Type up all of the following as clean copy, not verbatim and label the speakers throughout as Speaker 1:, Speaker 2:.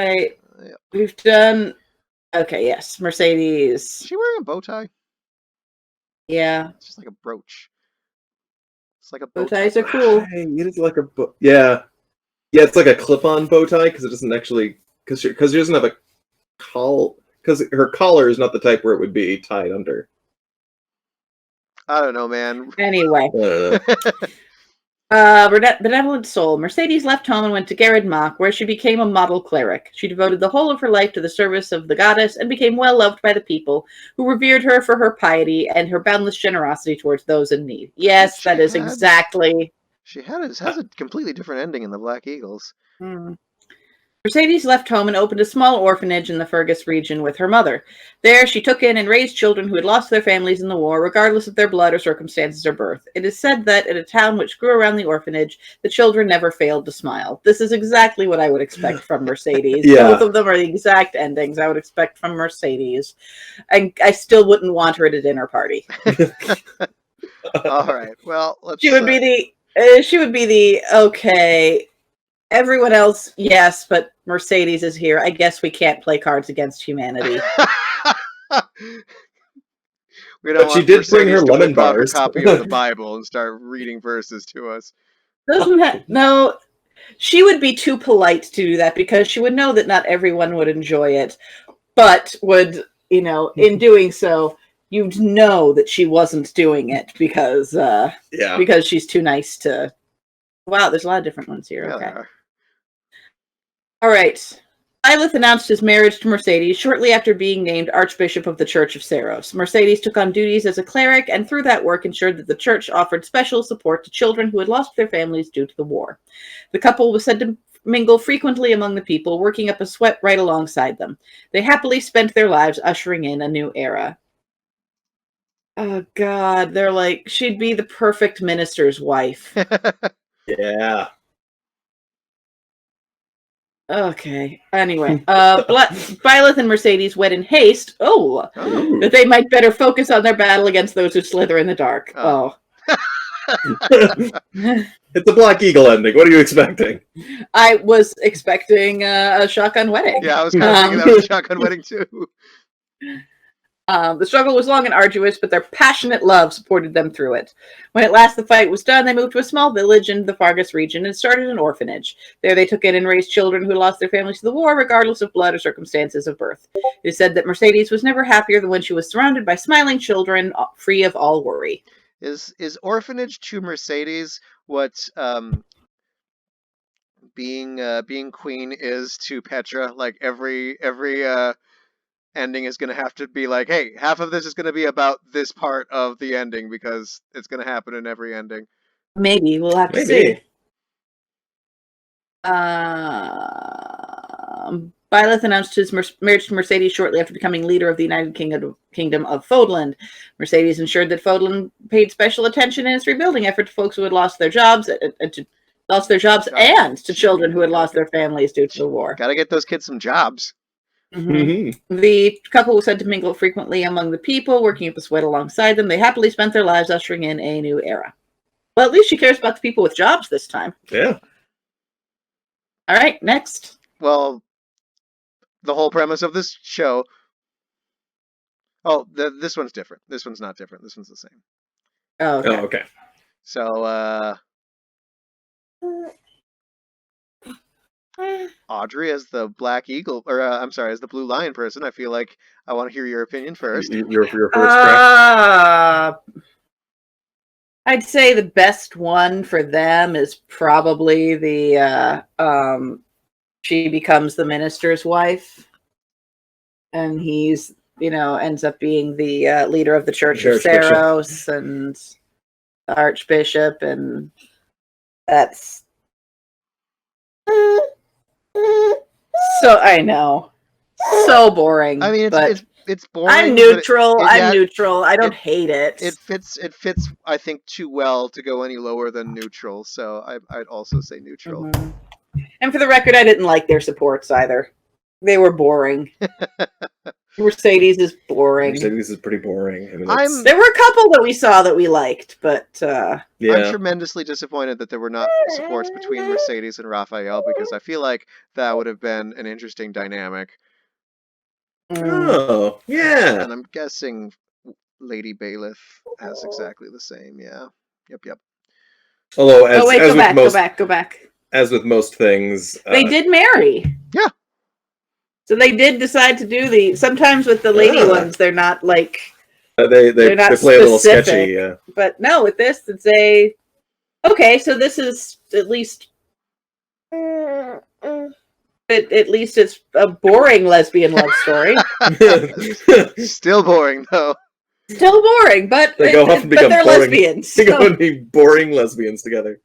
Speaker 1: right.
Speaker 2: Yeah.
Speaker 1: We've done... Okay, yes. Mercedes.
Speaker 2: Is she wearing a bow tie?
Speaker 1: Yeah.
Speaker 2: It's just like a brooch. It's like a
Speaker 1: Bow
Speaker 2: bow tie.
Speaker 1: ties are cool.
Speaker 3: It is like a yeah. Yeah, it's like a clip-on bow tie because it doesn't actually... Because she doesn't have a collar... Because her collar is not the type where it would be tied under.
Speaker 2: I don't know, man.
Speaker 1: Anyway. Benevolent soul. Mercedes left home and went to Garrod Mach, where she became a model cleric. She devoted the whole of her life to the service of the goddess and became well loved by the people, who revered her for her piety and her boundless generosity towards those in need. Yes, that is exactly...
Speaker 2: She has a completely different ending in the Black Eagles.
Speaker 1: Mercedes left home and opened a small orphanage in the Fergus region with her mother. There, she took in and raised children who had lost their families in the war, regardless of their blood or circumstances or birth. It is said that in a town which grew around the orphanage, the children never failed to smile. This is exactly what I would expect from Mercedes.
Speaker 3: Yeah.
Speaker 1: Both of them are the exact endings I would expect from Mercedes. And I still wouldn't want her at a dinner party.
Speaker 2: All right. Well, let's...
Speaker 1: She would be the okay... Everyone else, yes, but Mercedes is here. I guess we can't play Cards Against Humanity.
Speaker 3: But she did bring her lemon bars.
Speaker 2: A copy of the Bible and start reading verses to us.
Speaker 1: No, she would be too polite to do that because she would know that not everyone would enjoy it, but would, in doing so, you'd know that she wasn't doing it because she's too nice to... Wow, there's a lot of different ones here.
Speaker 2: Yeah,
Speaker 1: okay. All right. Eilath announced his marriage to Mercedes shortly after being named Archbishop of the Church of Saros. Mercedes took on duties as a cleric and through that work ensured that the church offered special support to children who had lost their families due to the war. The couple was said to mingle frequently among the people, working up a sweat right alongside them. They happily spent their lives ushering in a new era. Oh, God. They're like, she'd be the perfect minister's wife.
Speaker 3: Yeah.
Speaker 1: Okay. Anyway, Eilath and Mercedes wed in haste. That they might better focus on their battle against those who slither in the dark.
Speaker 3: It's a Black Eagle ending. What are you expecting?
Speaker 1: I was expecting a shotgun wedding.
Speaker 2: Yeah, I was kind of thinking that was a shotgun wedding too.
Speaker 1: The struggle was long and arduous, but their passionate love supported them through it. When at last the fight was done, they moved to a small village in the Fergus region and started an orphanage. There they took in and raised children who lost their families to the war, regardless of blood or circumstances of birth. It is said that Mercedes was never happier than when she was surrounded by smiling children, free of all worry.
Speaker 2: Is orphanage to Mercedes what being queen is to Petra? Like every ending is going to have to be like, hey, half of this is going to be about this part of the ending because it's going to happen in every ending.
Speaker 1: Maybe. We'll have to see. Eilath announced his marriage to Mercedes shortly after becoming leader of the United Kingdom of Fodland. Mercedes ensured that Fodland paid special attention in its rebuilding effort to folks who had lost their jobs and to children who had lost their families due to the war.
Speaker 2: Got to get those kids some jobs.
Speaker 1: Mm-hmm. The couple was said to mingle frequently among the people, working up a sweat alongside them. They happily spent their lives ushering in a new era. Well, at least she cares about the people with jobs this time.
Speaker 3: Yeah.
Speaker 1: All right, next.
Speaker 2: Well, the whole premise of this show... Oh, this one's different. This one's not different. This one's the same.
Speaker 1: Oh,
Speaker 3: okay.
Speaker 2: So, Audrey, as the Black Eagle, or as the Blue Lion person, I feel like I want to hear your opinion first.
Speaker 3: Your first track.
Speaker 1: I'd say the best one for them is probably the she becomes the minister's wife, and he's ends up being the leader of the Church of Saros and the Archbishop, and that's. So I know, so boring.
Speaker 2: I mean, it's boring.
Speaker 1: I'm neutral. I don't hate it.
Speaker 2: It fits. I think too well to go any lower than neutral. So I'd also say neutral.
Speaker 1: Mm-hmm. And for the record, I didn't like their supports either. They were boring. Mercedes is boring.
Speaker 3: Mercedes is pretty boring. I mean,
Speaker 1: There were a couple that we saw that we liked, but
Speaker 2: I'm tremendously disappointed that there were not supports between Mercedes and Raphael, because I feel like that would have been an interesting dynamic.
Speaker 3: Oh, yeah.
Speaker 2: And I'm guessing Lady Bailiff has exactly the same. Yeah. Yep.
Speaker 3: Although,
Speaker 1: go back.
Speaker 3: As with most things,
Speaker 1: they did marry.
Speaker 2: Yeah.
Speaker 1: So they did decide to do sometimes with the lady ones, they're not like
Speaker 3: they
Speaker 1: they're not
Speaker 3: play
Speaker 1: specific,
Speaker 3: a little sketchy. Yeah.
Speaker 1: But no, with this, it's okay. So this is at least it's a boring lesbian love story.
Speaker 2: Still boring though.
Speaker 1: Still boring, but
Speaker 3: they go off and become
Speaker 1: they're
Speaker 3: boring.
Speaker 1: lesbians.
Speaker 3: They go and be boring lesbians together.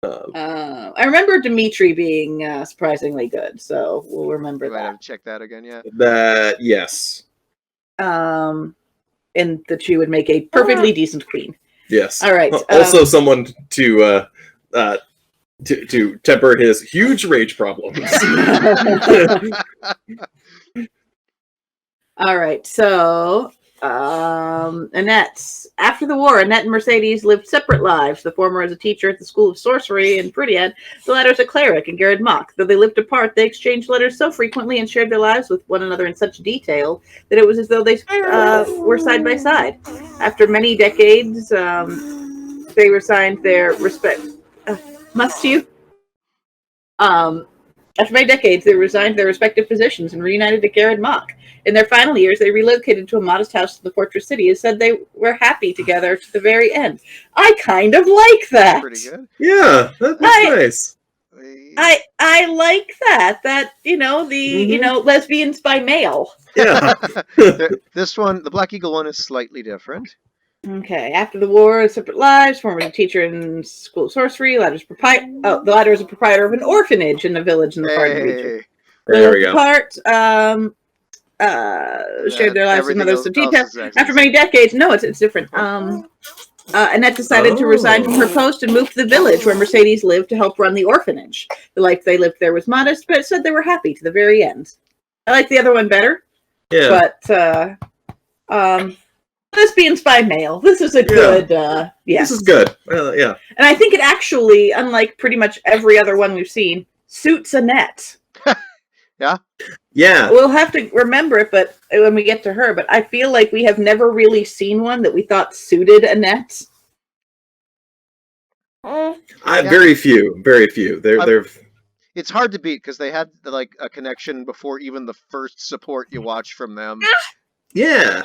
Speaker 1: I remember Dimitri being surprisingly good, so we'll remember that.
Speaker 2: I have to check that again, yeah.
Speaker 3: Yes.
Speaker 1: And that she would make a perfectly decent queen.
Speaker 3: Yes.
Speaker 1: All right.
Speaker 3: Also, someone to temper his huge rage problems.
Speaker 1: All right. So, Annette. After the war, Annette and Mercedes lived separate lives. The former as a teacher at the School of Sorcery in Prydad, the latter as a cleric in Garrod Mach. Though they lived apart, they exchanged letters so frequently and shared their lives with one another in such detail that it was as though they were side by side. After many decades, they resigned their respect. Must you? After many decades, they resigned their respective positions and reunited at Garrod Mach. In their final years, they relocated to a modest house in the fortress city and said they were happy together to the very end. I kind of like that.
Speaker 2: Pretty good.
Speaker 3: Yeah, that's nice.
Speaker 1: I like that. That, lesbians by mail.
Speaker 3: Yeah.
Speaker 2: This one, the Black Eagle one, is slightly different.
Speaker 1: Okay. After the war, separate lives. Former teacher in School of Sorcery. The latter is a proprietor of an orphanage in a village in the Farden region.
Speaker 3: There we go.
Speaker 1: Shared their lives with mothers of details. After many decades, no, it's different. Annette decided to resign from her post and move to the village where Mercedes lived to help run the orphanage. The life they lived there was modest, but it said they were happy to the very end. I like the other one better.
Speaker 3: Yeah.
Speaker 1: But lesbians by mail. This is a good.
Speaker 3: This is good. Yeah.
Speaker 1: And I think it actually, unlike pretty much every other one we've seen, suits Annette.
Speaker 2: Yeah.
Speaker 3: Yeah.
Speaker 1: We'll have to remember it, but when we get to her, but I feel like we have never really seen one that we thought suited Annette.
Speaker 3: Very few. They're
Speaker 2: it's hard to beat because they had like a connection before even the first support you watch from them.
Speaker 3: Yeah.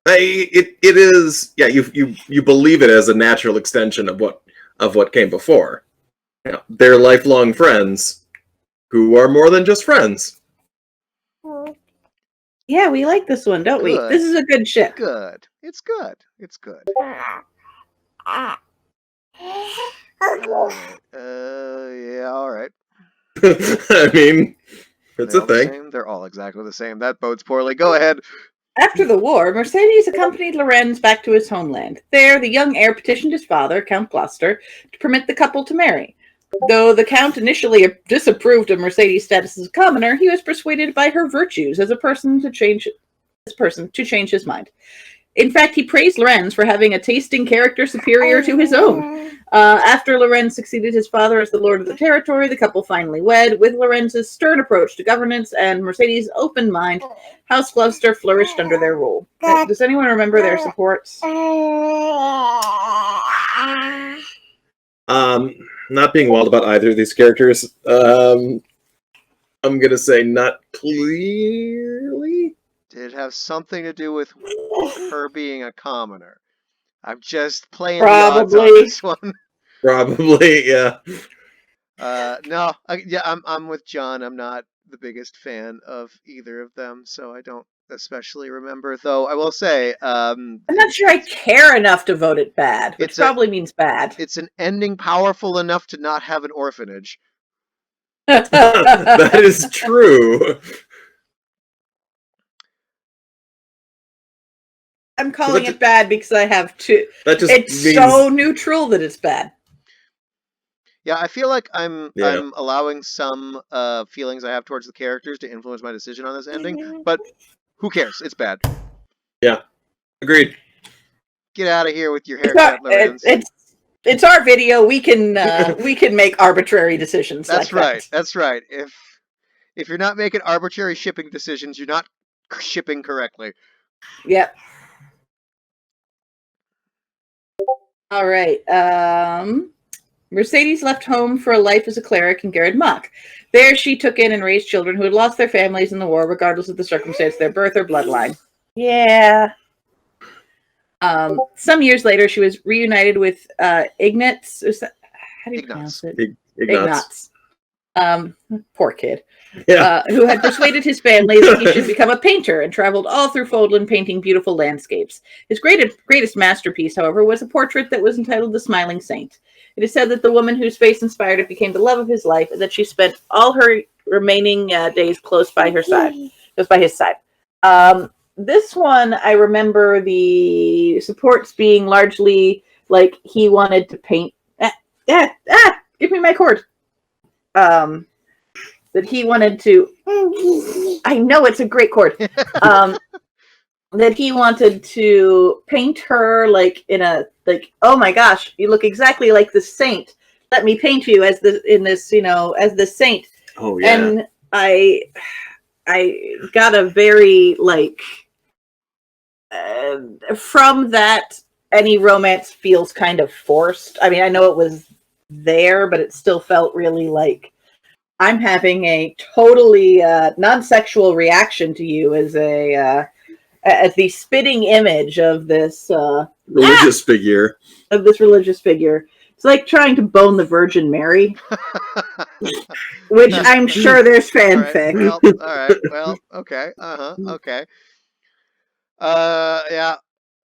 Speaker 3: It is. Yeah. You believe it as a natural extension of what came before. They're lifelong friends who are more than just friends.
Speaker 1: Yeah, we like this one, don't we? This is a good ship.
Speaker 2: Good. It's good. Yeah, all right.
Speaker 3: I mean, it's a thing.
Speaker 2: The They're all exactly the same. That bodes poorly. Go ahead.
Speaker 1: After the war, Mercedes accompanied Lorenz back to his homeland. There, the young heir petitioned his father, Count Gloucester, to permit the couple to marry. Though the Count initially disapproved of Mercedes' status as a commoner, he was persuaded by her virtues as a person to change his mind. In fact, he praised Lorenz for having a tasting character superior to his own. After Lorenz succeeded his father as the lord of the territory, the couple finally wed. With Lorenz's stern approach to governance and Mercedes' open mind, House Gloucester flourished under their rule. Does anyone remember their supports?
Speaker 3: Not being wild about either of these characters. I'm gonna say not clearly.
Speaker 2: Did it have something to do with her being a commoner? I'm just playing
Speaker 1: Probably.
Speaker 2: the odds on this one.
Speaker 3: Probably, yeah.
Speaker 2: No, I'm with John. I'm not the biggest fan of either of them, so I don't especially remember. Though I will say,
Speaker 1: I'm not sure I care enough to vote it bad, which probably means bad.
Speaker 2: It's an ending powerful enough to not have an orphanage.
Speaker 3: That is true.
Speaker 1: I'm calling it bad because I have to. It's so neutral that it's bad.
Speaker 2: Yeah, I feel like I'm allowing some feelings I have towards the characters to influence my decision on this ending, but Who cares? It's bad.
Speaker 3: Yeah, agreed.
Speaker 2: Get out of here with your haircut, Lorenz.
Speaker 1: It's our video. We can make arbitrary decisions.
Speaker 2: That's
Speaker 1: like
Speaker 2: right.
Speaker 1: That.
Speaker 2: That's right. If you're not making arbitrary shipping decisions, you're not shipping correctly.
Speaker 1: Yep. All right. Mercedes left home for a life as a cleric in Garreg Mach. There she took in and raised children who had lost their families in the war, regardless of the circumstance of their birth or bloodline. Yeah. Some years later, she was reunited with Ignatz. How do you pronounce it?
Speaker 3: Ignatz.
Speaker 1: Poor kid.
Speaker 3: Yeah.
Speaker 1: Who had persuaded his family that he should become a painter and traveled all through Fodlan painting beautiful landscapes. His greatest masterpiece, however, was a portrait that was entitled The Smiling Saint. It is said that the woman whose face inspired it became the love of his life, and that she spent all her remaining days close by his side. This one, I remember the supports being largely like he wanted to paint. Give me my cord. That he wanted to. I know it's a great chord. That he wanted to paint her like in a like. Oh my gosh, you look exactly like the saint. Let me paint you as the saint.
Speaker 3: Oh yeah.
Speaker 1: And I got a very like. From that, any romance feels kind of forced. I mean, I know it was there, but it still felt really like I'm having a totally non-sexual reaction to you as the spitting image of this
Speaker 3: religious figure.
Speaker 1: Of this religious figure. It's like trying to bone the Virgin Mary, which I'm sure there's fanfic.
Speaker 2: All right. Well, okay. Okay. Yeah.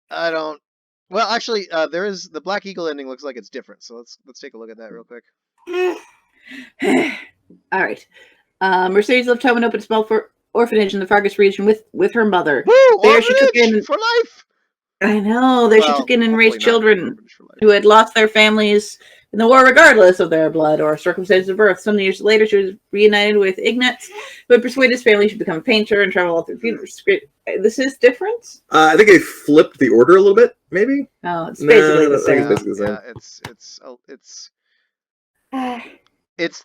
Speaker 2: I don't. Well, actually, there is the Black Eagle ending. Looks like it's different. So let's take a look at that real quick.
Speaker 1: All right. Mercedes left home and opened a small orphanage in the Fargus region with her mother.
Speaker 2: Woo!
Speaker 1: There she took in
Speaker 2: for life.
Speaker 1: I know. There she took in and raised children who had lost their families in the war, regardless of their blood or circumstances of birth. Some years later, she was reunited with Ignatz, who had persuaded his family to become a painter and travel all through funerals. This is different.
Speaker 3: I think they flipped the order a little bit, maybe.
Speaker 1: Oh, it's basically the same.
Speaker 2: It's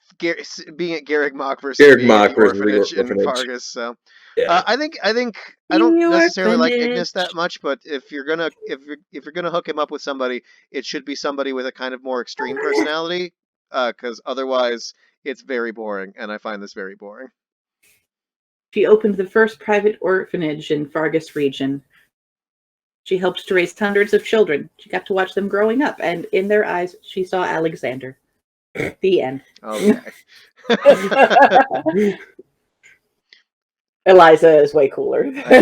Speaker 2: being at Garreg Mach versus being at the orphanage in Fargus. So,
Speaker 3: yeah.
Speaker 2: I think I don't necessarily like Ignis that much, but if you're gonna hook him up with somebody, it should be somebody with a kind of more extreme personality, because otherwise it's very boring, and I find this very boring.
Speaker 1: She opened the first private orphanage in Fargus region. She helped to raise hundreds of children. She got to watch them growing up, and in their eyes, she saw Alexander. The end.
Speaker 2: Okay.
Speaker 1: Eliza is way cooler.
Speaker 2: I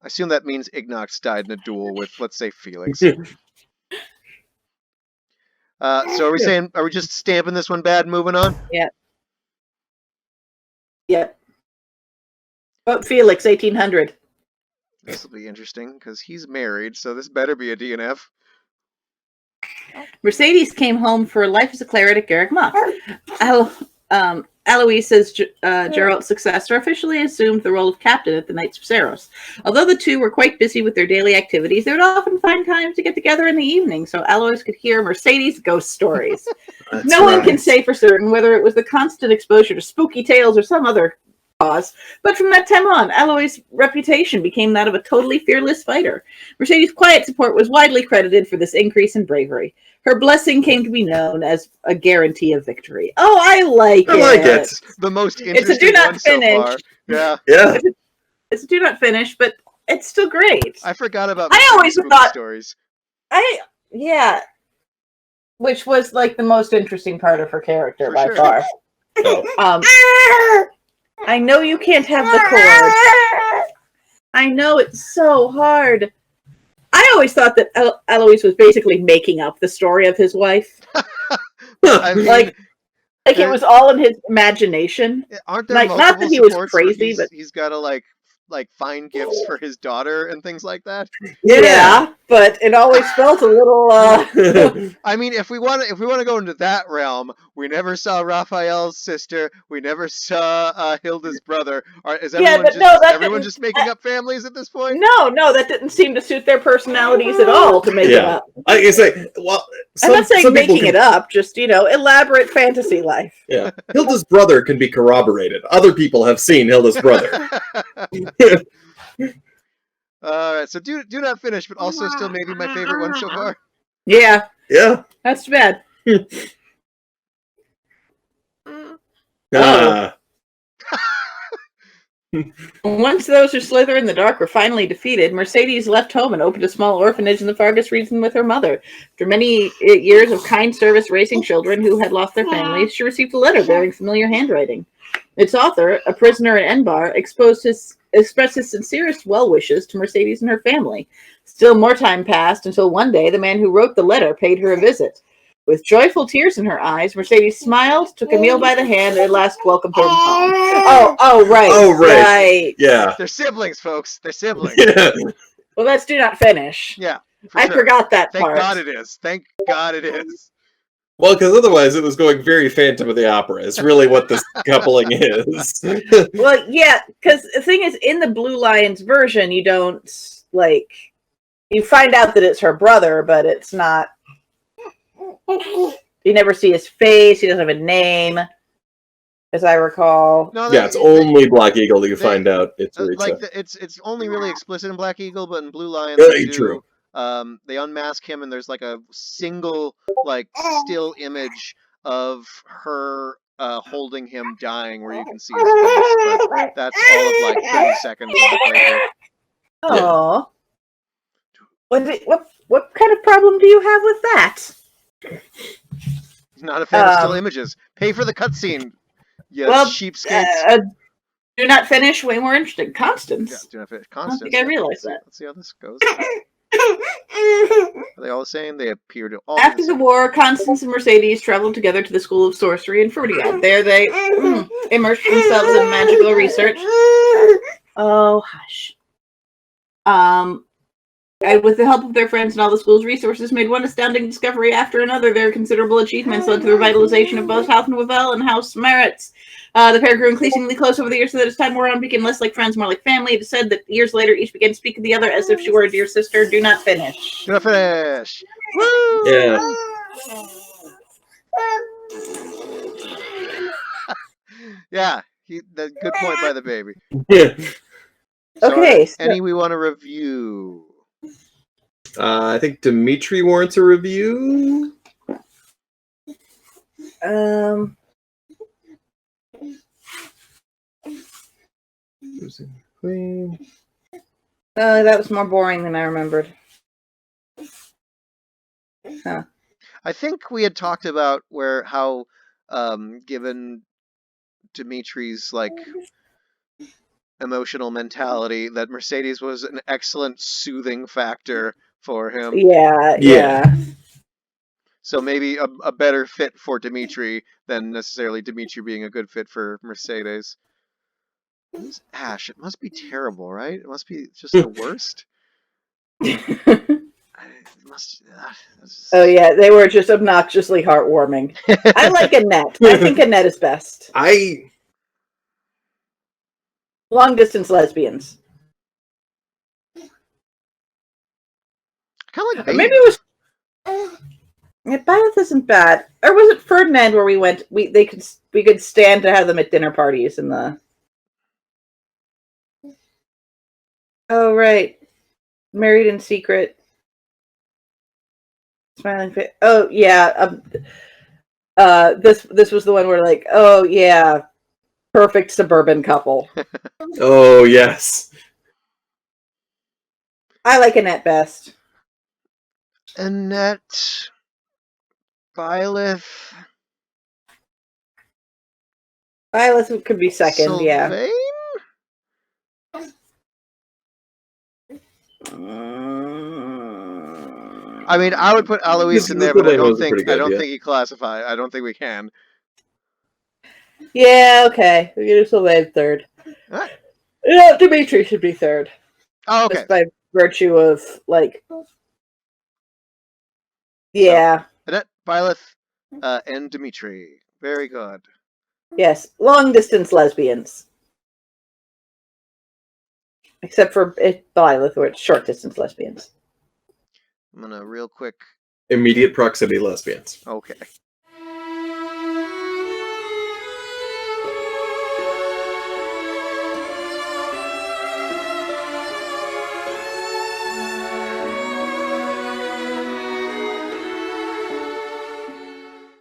Speaker 2: assume that means Ignox died in a duel with, let's say, Felix. So are we saying? Are we just stamping this one bad and moving on?
Speaker 1: Yeah. Yep. Vote Felix, 1800.
Speaker 2: This will be interesting because he's married, so this better be a DNF.
Speaker 1: Mercedes came home for life as a cleric at Garreg Mach. Alois, as Geralt's successor, officially assumed the role of captain at the Knights of Saros. Although the two were quite busy with their daily activities, they would often find time to get together in the evening so Alois could hear Mercedes' ghost stories. No one can say for certain whether it was the constant exposure to spooky tales or some other cause, but from that time on, Alois' reputation became that of a totally fearless fighter. Mercedes' quiet support was widely credited for this increase in bravery. Her blessing came to be known as a guarantee of victory. Oh, I like it.
Speaker 2: It's the most interesting
Speaker 1: it's a do not
Speaker 2: one
Speaker 1: finish.
Speaker 2: So far. Yeah.
Speaker 1: It's a do not finish, but it's still great.
Speaker 2: I forgot about
Speaker 1: I always thought
Speaker 2: stories.
Speaker 1: Which was like the most interesting part of her character
Speaker 2: for
Speaker 1: by
Speaker 2: sure.
Speaker 1: far. I know you can't have the cord. I know it's so hard. I always thought that Alois was basically making up the story of his wife.
Speaker 2: I mean,
Speaker 1: like it was all in his imagination.
Speaker 2: Aren't there
Speaker 1: like not that he was crazy, but
Speaker 2: he's got to like find gifts for his daughter and things like that.
Speaker 1: Yeah. but it always felt a little.
Speaker 2: I mean, if we want to go into that realm, we never saw Raphael's sister. We never saw Hilda's brother. Is
Speaker 1: Yeah,
Speaker 2: everyone
Speaker 1: but
Speaker 2: just
Speaker 1: no,
Speaker 2: is
Speaker 1: that
Speaker 2: everyone
Speaker 1: didn't.
Speaker 2: just making up families at this point?
Speaker 1: No, that didn't seem to suit their personalities at all to make it
Speaker 3: Yeah.
Speaker 1: up.
Speaker 3: I can say, well,
Speaker 1: I'm not saying
Speaker 3: some people
Speaker 1: making it up, just elaborate fantasy life.
Speaker 3: Yeah, Hilda's brother can be corroborated. Other people have seen Hilda's brother.
Speaker 2: All right, so do not finish, but also still maybe my favorite one so far.
Speaker 1: Yeah,
Speaker 3: Yeah.
Speaker 1: that's too bad.
Speaker 3: Ah.
Speaker 1: Once those who slither in the dark were finally defeated, Mercedes left home and opened a small orphanage in the Fargus region with her mother. After many years of kind service raising children who had lost their families, she received a letter bearing familiar handwriting. Its author, a prisoner in Enbar, expressed his sincerest well wishes to Mercedes and her family. Still more time passed until one day the man who wrote the letter paid her a visit. With joyful tears in her eyes, Mercedes smiled, took Emile by the hand, and at last welcomed her home. Oh, right.
Speaker 3: Oh, right. Yeah.
Speaker 2: They're siblings, folks. They're siblings.
Speaker 3: Yeah.
Speaker 1: Well, let's do not finish.
Speaker 2: Yeah.
Speaker 1: I forgot that
Speaker 2: Thank
Speaker 1: part.
Speaker 2: God it is. Thank God it is.
Speaker 3: Well, because otherwise it was going very Phantom of the Opera. It's really what this coupling is.
Speaker 1: Well, yeah, because the thing is, in the Blue Lions version, you don't, you find out that it's her brother, but it's not. You never see his face. He doesn't have a name, as I recall.
Speaker 2: No,
Speaker 3: Yeah, it's only Black Eagle that you find out it's Rita.
Speaker 2: It's only really explicit in Black Eagle, but in Blue Lions,
Speaker 3: Very true.
Speaker 2: They unmask him, and there's like a single still image of her holding him dying, where you can see his face. But that's all of 30 seconds of the playthrough.
Speaker 1: Oh, what kind of problem do you have with that?
Speaker 2: Not a fan of still images. Pay for the cutscene. Yes, cheapskates.
Speaker 1: Do not finish. Way more interesting. Constance.
Speaker 2: Yeah, do not finish. Constance.
Speaker 1: I don't think I realized that.
Speaker 2: Let's see how this goes. Are they all the same? They appear to all.
Speaker 1: After the war, Constance and Mercedes traveled together to the School of Sorcery in Fruityard. There they immersed themselves in magical research. Oh, hush. And with the help of their friends and all the school's resources, made one astounding discovery after another. Their considerable achievements led to the revitalization of both House Nouvel and House Meritz. The pair grew increasingly close over the years, so that as time wore on, became less like friends, more like family. It is said that years later, each began to speak of the other as if she were a dear sister. Do not finish.
Speaker 2: Do not finish.
Speaker 1: Woo!
Speaker 3: Yeah.
Speaker 2: Yeah. Good point by the baby.
Speaker 3: Yeah.
Speaker 2: So
Speaker 1: Okay.
Speaker 2: any we want to review?
Speaker 3: I think Dimitri warrants a review.
Speaker 1: That was more boring than I remembered. Huh.
Speaker 2: I think we had talked about how given Dimitri's emotional mentality, that Mercedes was an excellent soothing factor for him.
Speaker 1: Yeah.
Speaker 2: So maybe a better fit for Dimitri than necessarily Dimitri being a good fit for Mercedes. It's Ash, it must be terrible, right? It must be just the worst.
Speaker 1: Oh yeah, they were just obnoxiously heartwarming. I like Annette. I think Annette is best. Long distance lesbians.
Speaker 2: Kind of like
Speaker 1: maybe it was. Eilath isn't bad. Or was it Ferdinand where we went? We could stand to have them at dinner parties in the. Oh right, Married in Secret. Smiling face. Oh yeah. This was the one where oh yeah, perfect suburban couple.
Speaker 3: Oh yes.
Speaker 1: I like Annette best.
Speaker 2: Annette, Eilath.
Speaker 1: Eilath could be second.
Speaker 2: Sylvain?
Speaker 1: Yeah.
Speaker 2: I mean, I would put Alois in there, but I don't think he classifies. I don't think we can.
Speaker 1: Yeah, okay. We can do Sylvain third.
Speaker 2: Right.
Speaker 1: Yeah, Dimitri should be third.
Speaker 2: Oh, okay.
Speaker 1: Just by virtue of Yeah.
Speaker 2: Annette, Violet, and Dimitri. Very good.
Speaker 1: Yes. Long distance lesbians. Except for Eilath, where it's short distance lesbians.
Speaker 2: I'm gonna real quick.
Speaker 3: Immediate proximity lesbians.
Speaker 2: Okay.